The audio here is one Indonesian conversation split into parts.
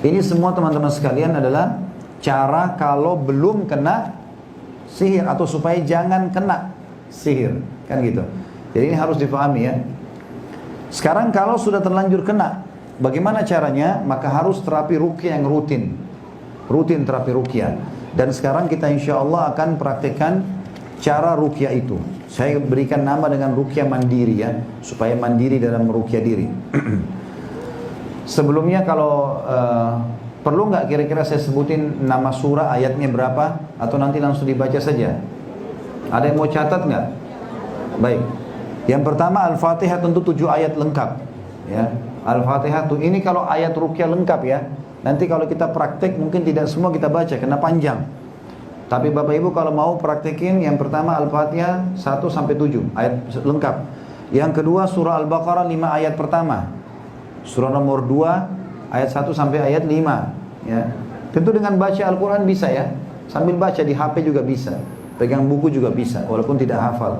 Ini semua teman-teman sekalian adalah cara kalau belum kena sihir atau supaya jangan kena sihir, kan gitu. Jadi ini harus dipahami ya. Sekarang kalau sudah terlanjur kena, bagaimana caranya? Maka harus terapi ruqyah yang rutin terapi ruqyah. Dan sekarang kita insya Allah akan praktekkan cara ruqyah itu. Saya berikan nama dengan ruqyah mandiri ya, supaya mandiri dalam meruqyah diri. Sebelumnya kalau perlu nggak kira-kira saya sebutin nama surah, ayatnya berapa, atau nanti langsung dibaca saja? Ada yang mau catat nggak? Baik. Yang pertama Al-Fatihah tentu 7 ayat lengkap. Ya, Al-Fatihah tuh ini kalau ayat ruqyah lengkap ya. Nanti kalau kita praktek mungkin tidak semua kita baca karena panjang. Tapi Bapak Ibu kalau mau praktekin, yang pertama Al-Fatihah 1 sampai 7 ayat lengkap. Yang kedua surah Al-Baqarah 5 ayat pertama. Surah nomor 2 ayat 1 sampai ayat 5 ya. Tentu dengan baca Al-Quran bisa ya. Sambil baca di HP juga bisa. Pegang buku juga bisa walaupun tidak hafal.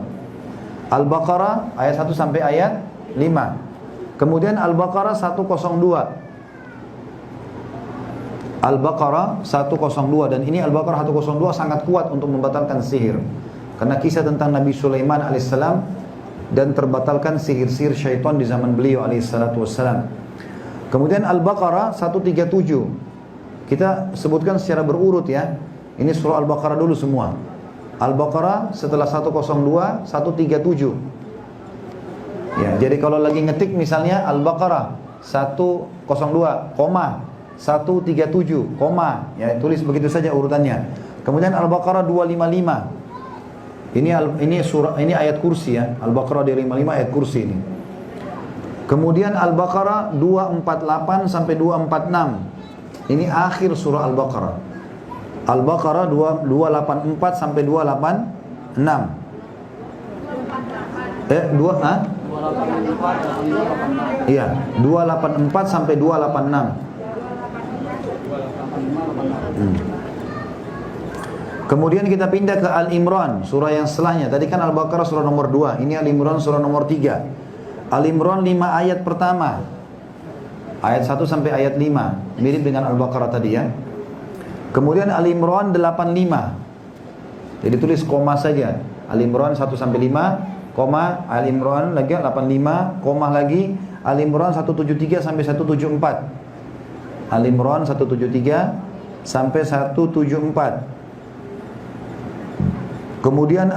Al-Baqarah ayat 1 sampai ayat 5. Kemudian Al-Baqarah 102. Al-Baqarah 102, dan ini Al-Baqarah 102 sangat kuat untuk membatalkan sihir. Karena kisah tentang Nabi Sulaiman alaihissalam dan terbatalkan sihir-sihir syaitan di zaman beliau alaihissalatu wassalam. Kemudian Al-Baqarah 137. Kita sebutkan secara berurut ya. Ini surah Al-Baqarah dulu semua. Al-Baqarah setelah 102, 137. Ya, jadi kalau lagi ngetik misalnya Al-Baqarah 102, 137, ya tulis begitu saja urutannya. Kemudian Al-Baqarah 255. Ini ayat kursi ya. Al-Baqarah 255 ayat kursi ini. Kemudian Al-Baqarah 248 sampai 246. Ini akhir surah Al-Baqarah. Al-Baqarah 284 sampai 286. 284 iya, 284 sampai 286. Kemudian kita pindah ke Al-Imran, surah yang setelahnya. Tadi kan Al-Baqarah surah nomor 2, ini Al-Imran surah nomor 3. Al-Imran 5 ayat pertama. Ayat 1 sampai ayat 5, mirip dengan Al-Baqarah tadi ya. Kemudian Al-Imran 85. Jadi tulis koma saja. Al-Imran 1 sampai 5, koma Al-Imran lagi 85, koma lagi Al-Imran 173 sampai 174. Al-Imran 173 sampai 174. Kemudian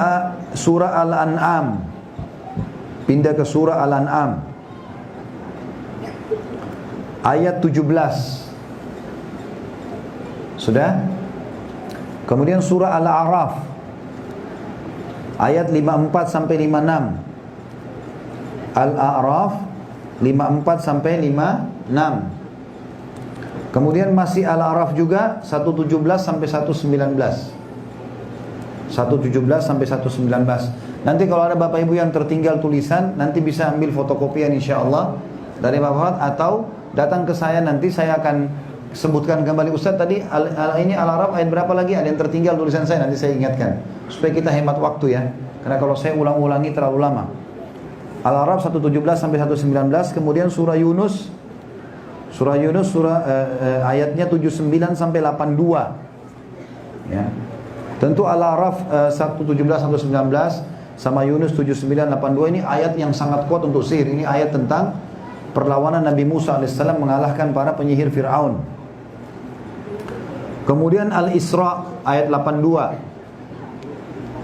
surah Al-An'am. Pindah ke surah Al-An'am. Ayat 17. Sudah? Kemudian surah Al-A'raf. Ayat 54 sampai 56. Al-A'raf 54 sampai 56. Kemudian masih Al-A'raf juga 117 sampai 119. 117 sampai 119. Nanti kalau ada Bapak Ibu yang tertinggal tulisan, nanti bisa ambil fotokopian insyaallah dari Bapak, atau datang ke saya, nanti saya akan sebutkan kembali. Ustaz tadi ini Al-A'raf ayat berapa lagi? Ada yang tertinggal tulisan saya, nanti saya ingatkan supaya kita hemat waktu ya. Karena kalau saya ulang-ulangi terlalu lama. Al-A'raf 117 sampai 119. Kemudian surah Yunus. Surah Yunus ayatnya 79 sampai 82. Ya. Tentu Al-A'raf 117 sampai 19 sama Yunus 79 82 ini ayat yang sangat kuat untuk sihir. Ini ayat tentang perlawanan Nabi Musa alaihissalam mengalahkan para penyihir Fir'aun. Kemudian Al-Isra ayat 82.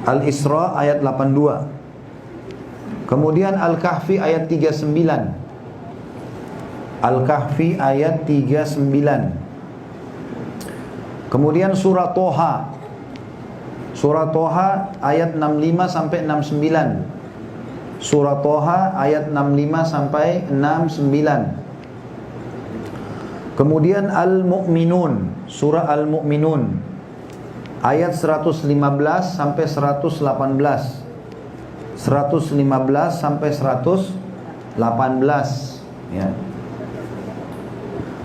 Al-Isra ayat 82. Kemudian Al-Kahfi ayat 39. Al-Kahfi ayat 39. Kemudian surah Toha. Surah Toha ayat 65 sampai 69. Surah Toha ayat 65 sampai 69. Kemudian Al-Mu'minun, surah Al-Mu'minun ayat 115 sampai 118. 115 sampai 118 ya.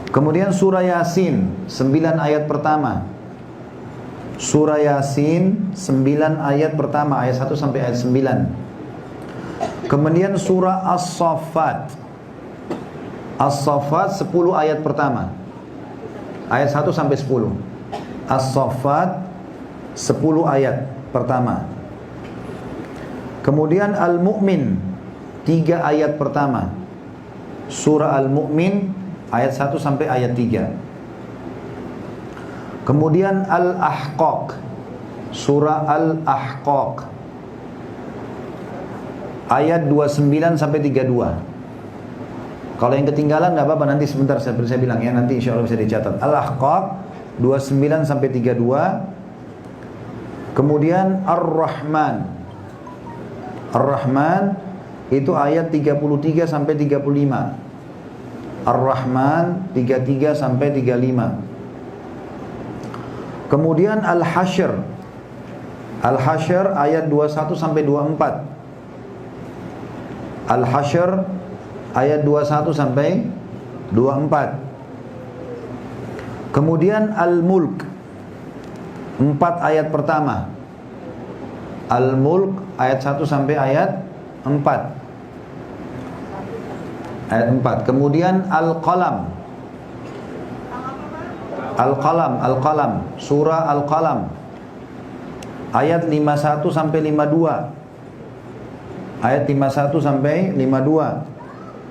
Kemudian surah Yasin 9 ayat pertama. Surah Yasin 9 ayat pertama, ayat 1 sampai ayat 9. Kemudian surah As-Saffat. As-Saffat 10 ayat pertama. ayat 1 sampai 10. As-Saffat 10 ayat pertama. Kemudian Al-Mu'min 3 ayat pertama. Surah Al-Mu'min ayat 1 sampai ayat 3. Kemudian Al-Ahqaq, surah Al-Ahqaq ayat 29 sampai 32. Kalau yang ketinggalan nggak apa-apa, nanti sebentar saya bilang ya, nanti insya Allah bisa dicatat. Al-Ahqaq 29 sampai 32. Kemudian Ar-Rahman. Ar-Rahman itu ayat 33 sampai 35. Ar-Rahman 33 sampai 35. Kemudian Al-Hasyr. Al-Hasyr ayat 21 sampai 24. Al-Hasyr ayat 21 sampai 24. Kemudian Al-Mulk 4 ayat pertama. Al-Mulk ayat 1 sampai ayat 4. Ayat 4. Kemudian Al-Qalam. Al-Qalam, Al-Qalam, surah Al-Qalam ayat 51 sampai 52. Ayat 51 sampai 52.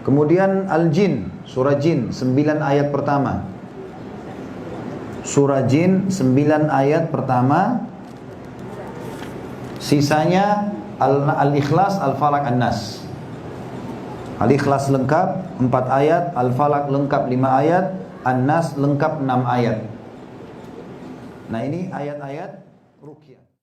Kemudian Al-Jin, surah Jin 9 ayat pertama. Surah Jin 9 ayat pertama. Sisanya Al-Ikhlas, Al-Falaq, An-Nas. Al-Ikhlas lengkap 4 ayat, Al-Falaq lengkap 5 ayat, An-Nas lengkap 6 ayat. Nah, ini ayat-ayat ruqyah.